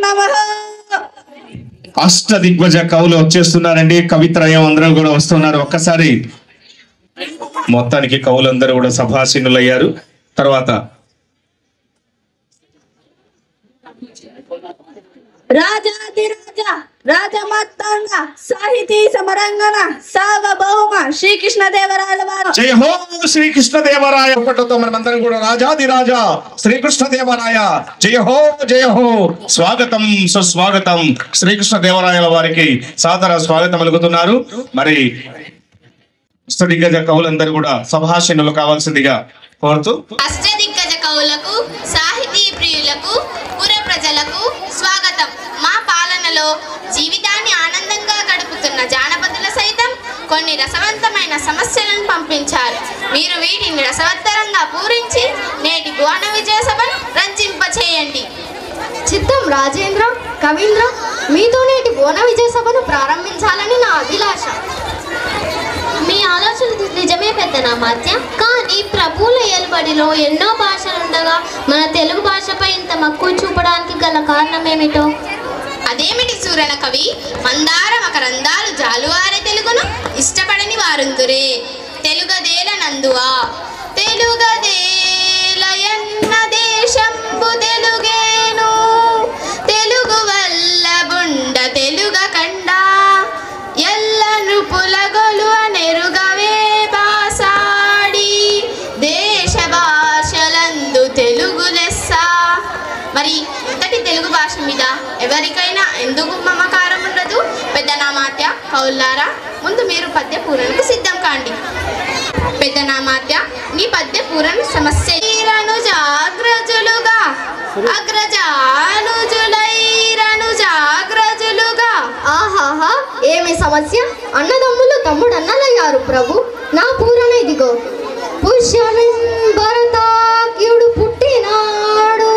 నమః. అష్ట దిగ్గజ కవులు వచ్చేస్తున్నారండి. కవిత్రయం అందరూ కూడా వస్తున్నారు. ఒక్కసారి మొత్తానికి కవులందరూ కూడా సభాసీనులయ్యారు. తర్వాత రాజాధిరాజ రాజమార్తాండ సాహితీ సమరంగన సార్వభౌమ శ్రీకృష్ణదేవరాయల వారు. జయ హో శ్రీకృష్ణదేవరాయ. ఒకటితో మనమందరం కూడా రాజాధిరాజా శ్రీకృష్ణదేవరాయ జయ హో జయ హో. స్వాగతం సుస్వాగతం. శ్రీకృష్ణదేవరాయల వారికి సాదర స్వాగతం పలుకుతున్నారు. మరి అష్టదిగ్గజ కవులందరూ కూడా సభాషణులు కావాల్సిందిగా కోరుతూ, అష్టదిగ్గజ కవులకు, సాహితీ ప్రియులకు, పుర ప్రజలకు స్వాగతం. మా పాలనలో జీవితాన్ని ఆనందంగా గడుపుతున్న జానపదుల సైతం కొన్ని రసవంతమైన సమస్యలను పంపించారు. మీరు వీటిని రసవత్తరంగా పూరించి నేటి భువన విజయ సభను రంజింపచేయండి. చిత్తం రాజేంద్ర, కవీంద్ర, మీతో నేటి భువన విజయ సభను ప్రారంభించాలని నా అభిలాష. మీ ఆలోచన నిజమే పెద్దనామాత్య. కానీ ప్రభువుల ఏలుబడిలో ఎన్నో భాషలుండగా మన తెలుగు భాషపై ఇంత మక్కువ చూపడానికి గల కారణం ఏమిటో? అదేమిటి సూరణ కవి, మందార మకరందాలు జాలువారే తెలుగును ఇష్టపడని వారుందురే. తెలుగదేల నందువా తెలుగదేలయన్న దేశంబు తెలుగేను, తెలుగు వల్ల బుండ తెలుగ కండ ఎల్ల నృపులగొలు నెరుగవే బాసాడి దేశ భాషలందు తెలుగు లెస్స. మరి ఇంతటి తెలుగు భాష మీద ఎవరికైనా ఎందుకు మమకారం ఉండదు? పెద్దనామాత్య కౌల్లారా, ముందు మీరు పద్య పూరణకు సిద్ధం కాండి. పెద్దనామాత్య, నీ పద్య పూరణ సమస్య. జాగ్రజులుగా అగ్రజానుజులైరను జాగ్రజులుగా. ఆహాహా, ఏమి సమస్య! అన్నదమ్ములు తమ్ముడన్నలయ్యారు ప్రభు. నా పూరణ ఇదిగో. పుష్యమిన్ భరతాఖ్యుడు పుట్టినాడు,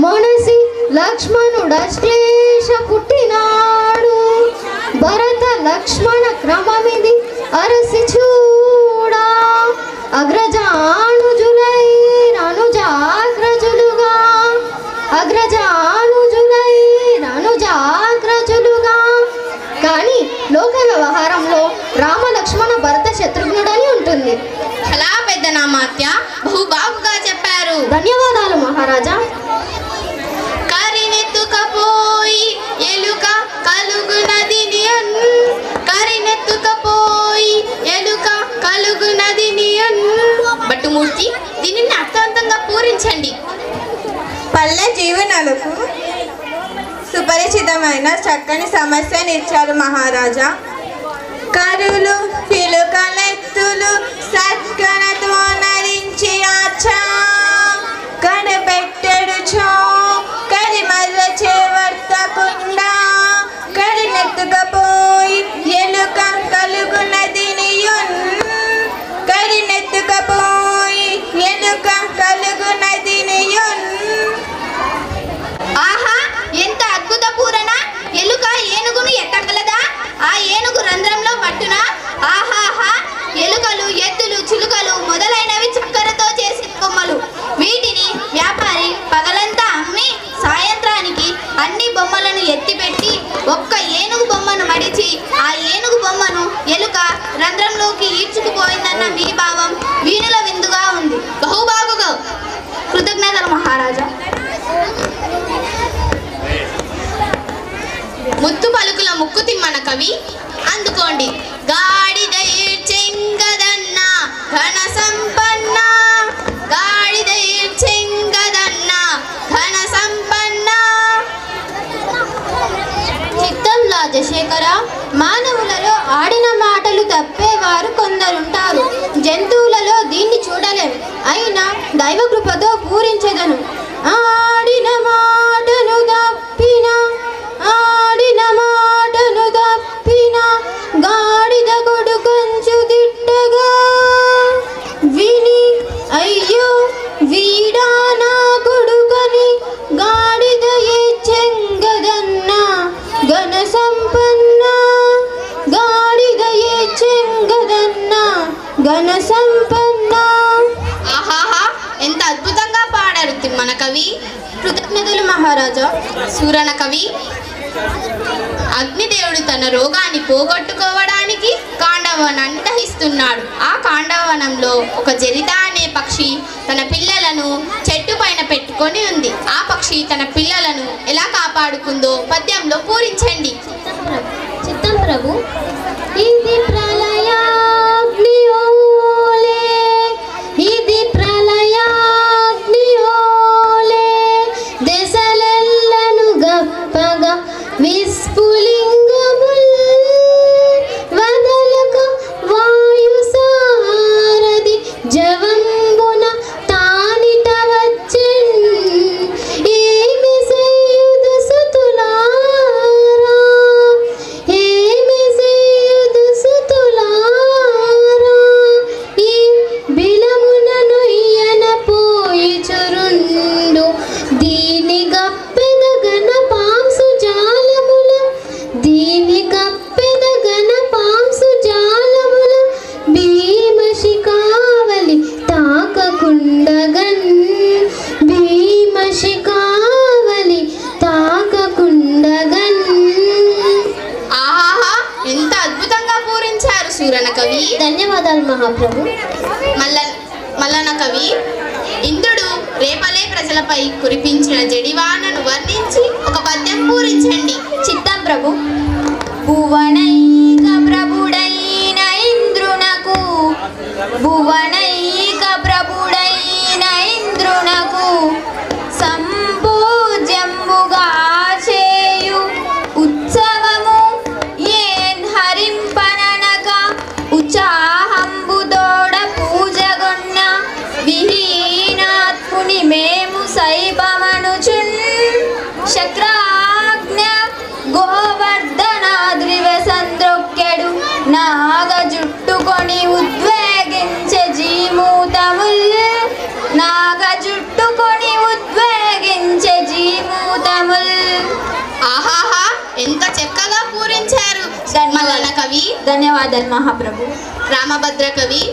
మనసి లక్ష్మణుడశ్లేష పుట్టినాడు. భరత లక్ష్మణ క్రమమిది అరసి చూడా, అగ్రజానుజులైరను జాగ్రజులుగా, అగ్రజానుజులైరను జాగ్రజులుగా. కానీ లోక వ్యవహారంలో రామ లక్ష్మణ భరత శత్రుఘ్నుడని ఉంటుంది. చాలా పెద్దనామాత్య, బహుబాగుగా చెప్పారు. ధన్యవాదాలు మహారాజా. కరినెత్తుకపోయి ఎలుక కలుగునది అన్, కరినెత్తుకపోయి ఎలుక కలుగునది అన్. బట్టుమూర్తి, దీనిని అర్థవంతంగా పూరించండి. పల్లె జీవనాలకు సుపరిచితమైన చక్కని సమస్యను ఇచ్చారు మహారాజా. కరులు పిలుకలెత్తులు సత్కనతో నరించి ఆచా, కడపెట్టెడు చో కరిమల్ల చేవర్తకుండా, కరినెత్తుకపోయి ఎలుక కలుగునది నియున్, కరినెత్తుకపోయి ఎలుక కలుగునది నియున్. ఆహా, ఎంత అద్భుత పూరణ! ఎలుక ఏనుగును ఎత్తగలదా? ఆ ఏనుగు రంధ్రంలో పట్టున. ఆహాహా, ఎలుకలు, ఎద్దులు, చిలుకలు మొదలైనవి చక్కెరతో చేసిన బొమ్మలు. వీటిని వ్యాపారి పగలంతా అమ్మి సాయంత్రానికి అన్ని బొమ్మలను ఎత్తిపెట్టి ఒక్క ఏనుగు బొమ్మను మడిచి ఆ ఏనుగు బొమ్మను ఎలుక రంధ్రంలోకి ఈడ్చుకుపోయిందన్న మీ భావం వీణుల విందుగా ఉంది. బహుబాగుగా. కృతజ్ఞతలు మహారాజా. ముత్తు పలుకుల ముక్కు తిమ్మన కవి, అందుకోండి. గాడిద ఈడ్చెంగదన్న ఘన సంపన్న, గాడిద ఈడ్చెంగదన్న ఘన సంపన్న. చిత్తం రాజశేఖర, మానవులలో ఆడిన మాటలు తప్పేవారు కొందరుంటారు. జంతువులలో దీన్ని చూడలేం. అయినా దైవకృపతో పూరించెదను. ఆడిన మాటను తప్పిన, ఆడిన మాటను తప్పిన గాడిద కొడుకంచు తిట్టగా విని, అయ్యో వీడా నా కొడుకని గాడిద ఏడ్చెంగదన్న ఘన సంపన్న, గాడిద ఏడ్చెంగదన్న ఘన సంపన్న. ఆహాహా, ఎంత అద్భుతంగా పాడారు తిమ్మన కవి. కృతజ్ఞతలు మహారాజా. సూరణ కవి, అగ్నిదేవుడు తన రోగాన్ని పోగొట్టుకోవడానికి కాండవనాన్ని దహిస్తున్నాడు. ఆ కాండవనంలో ఒక జరిత అనే పక్షి తన పిల్లలను చెట్టు పైన పెట్టుకొని ఉంది. ఆ పక్షి తన పిల్లలను ఎలా కాపాడుకుందో పద్యంలో పూరించండి. చిత్తం ప్రభు. ఇది ప్రళయాగ్ని ఓలే, ఇది ప్రళయాగ్ని ఓలే, దశలెల్లను గప్పగా విస్ఫులింగముల్ వదలక వాయు సారథి జవంబున తానిట వచ్చెన్. ఏమి సేయుదు సుతులారా, ఏమి సేయుదు సుతులారా, ఈ బిలమునను ఇయ్యన పోయిచురుండు దీని గప్పెద గన పాంసు జాలముల, దీని గప్పెద గన పాంసు జాలముల, భీమశిఖావలి తాకకుండగన్, భీమశిఖావలి తాకకుండగన్. ఆహాహా, ఎంత అద్భుతంగా పూరించారు సూరణ కవి. ధన్యవాదాలు మహాప్రభు. మల్లన కవి, ఇంద్రుడు రేపలే ప్రజలపై కురిపించిన జడివానను వర్ణించి ఒక పద్యం పూరించండి. చిత్తం ప్రభు. భువనైక ప్రభుడైన ఇంద్రునకు, భువనైక ప్రభుడైన ఇంద్రునకు సంపూజ్యంబుగా చేయు ఉత్సవము ఏన్ హరింపననక ఉత్సాహంబుదోడ పూజగొన్న విహీనాత్ముని మేము సైబమనుచున్. శక్రాజ్ఞ గోవర్ధనాద్రివెసంద్రొక్కెడు నాగ జుట్టుకొని ఉద్వేగించే జీమూతముల్, నాగ జుట్టుకొని ఉద్వేగించే జీమూతముల్. ఆహాహా, ఎంత చక్కగా పూరించారు మల్లన కవి. ధన్యవాదాలు మహాప్రభు. రామభద్ర కవి,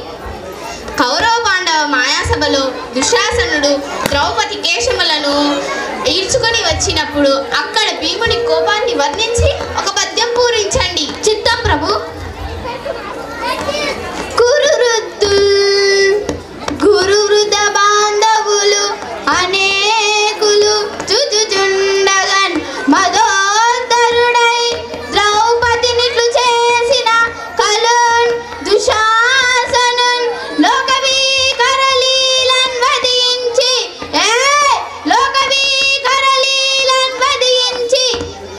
కౌరవ పాండవ మాయాసభలో దుశ్శాసనుడు ద్రౌపది కేశములను ఈడ్చుకొని వచ్చినప్పుడు అక్కడ భీముని కోపాన్ని వర్ణించి ఒక పద్యం పూరించండి. చిత్తం ప్రభు. గురువృద్ధ బాంధవులు అనేకులు చుచుచుండగన్ మదోత్తరుడై ద్రౌపదినిట్లు చేసిన కలున్ దుశాసనున్ లోకవీకరలీలన్ వధించి, లోకవీకరలీలన్ వధించి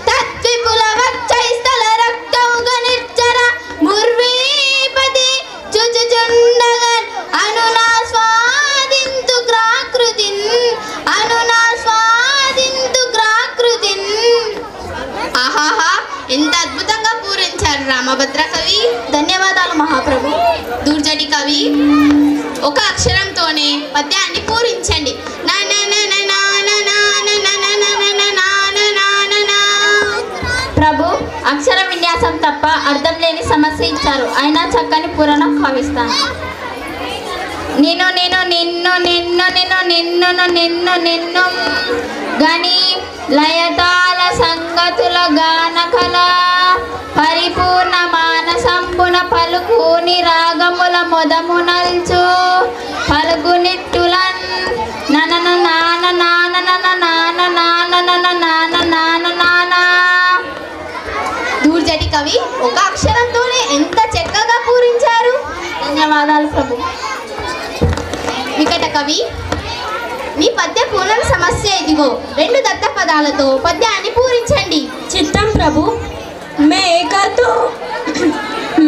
తద్విపుల వక్షస్థల రక్తముగ నిర్జర ముర్వీపతి చుచుచుండగన్ అనునాస్వాదింతు గ్రాకృతిన్, అనునాస్వాదింతు గ్రాకృతిన్. ఆహాహా, ఎంత అద్భుతంగా పూరించారు రామభద్ర కవి. ధన్యవాదాలు మహాప్రభు. దూర్జటి కవి, ఒక అక్షరంతోనే పద్యాన్ని పూరించండి. ప్రభు, అక్షర విన్యాసం తప్ప అర్థం లేని సమస్య ఇచ్చారు, అయినా చక్కని పురాణం కవిస్తాను. నిన్ను నిన్ను నిన్ను నిన్ను నిన్ను నిన్ను నిన్ను నిన్ను గని లయతాల సంగతుల గానకల పరిపూర్ణ మానసంపున పలుకుని రాగముల మొదమునల్చు పలుగునిట్టులన్ ననన నాన నాన నన నాన నాన నన నాన నాన నాన. దూర్జటి కవి, ఒక అక్షరంతోనే ఎంత చక్కగా పూరించారు. ధన్యవాదాలు ప్రభు. వికట కవి, మీ పద్య పూర్ణ సమస్య ఇదిగో. 2 దత్త పదాలతో పద్యాన్ని పూరించండి. చిత్తం ప్రభు. మేకతో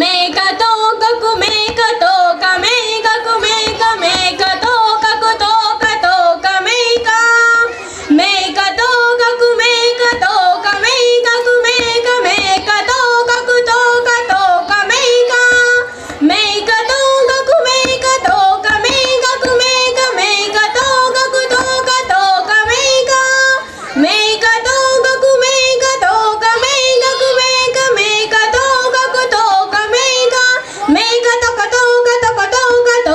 మేకతో కకు మేకతో కమేకకు మేక మేకతో కకు తోకతో కమేక మేకతో కకు మేకతో కమేకకు మేక మేకతో కకు తోకతో కమేక మేకతో కకు మేకతో కమేకకు మేక మేకతో కకు తోకతో కమేక మేకతో కకు మేకతో కమేకకు మేక మేకతో కకు తోక మేక మేకతో కతో కతో కతో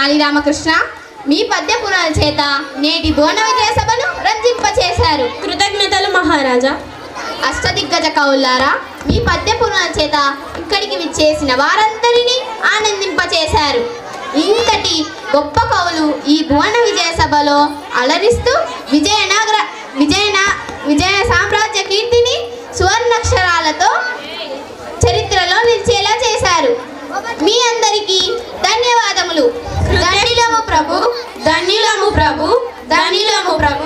తెనాలి రామకృష్ణ, మీ పద్య పురాణ చేత నేటి బోన విజయ సభను రంజింపచేశారు. కృతజ్ఞతలు మహారాజా. అష్టదిగ్గజ కవులారా, మీ పద్య పురాణ చేత ఇక్కడికి విచ్చేసిన వారందరినీ ఆనందింపచేశారు. ఇంతటి గొప్ప కవులు ఈ భువన విజయ సభలో అలరిస్తూ విజయ సామ్రాజ్య కీర్తిని సువర్ణాక్షరాలతో చరిత్రలో నిలిచేలా చేశారు. మీ అందరికీ ధన్యవాదములు. ధన్యులము ప్రభు, ధన్యులము ప్రభు, ధన్యులము ప్రభు.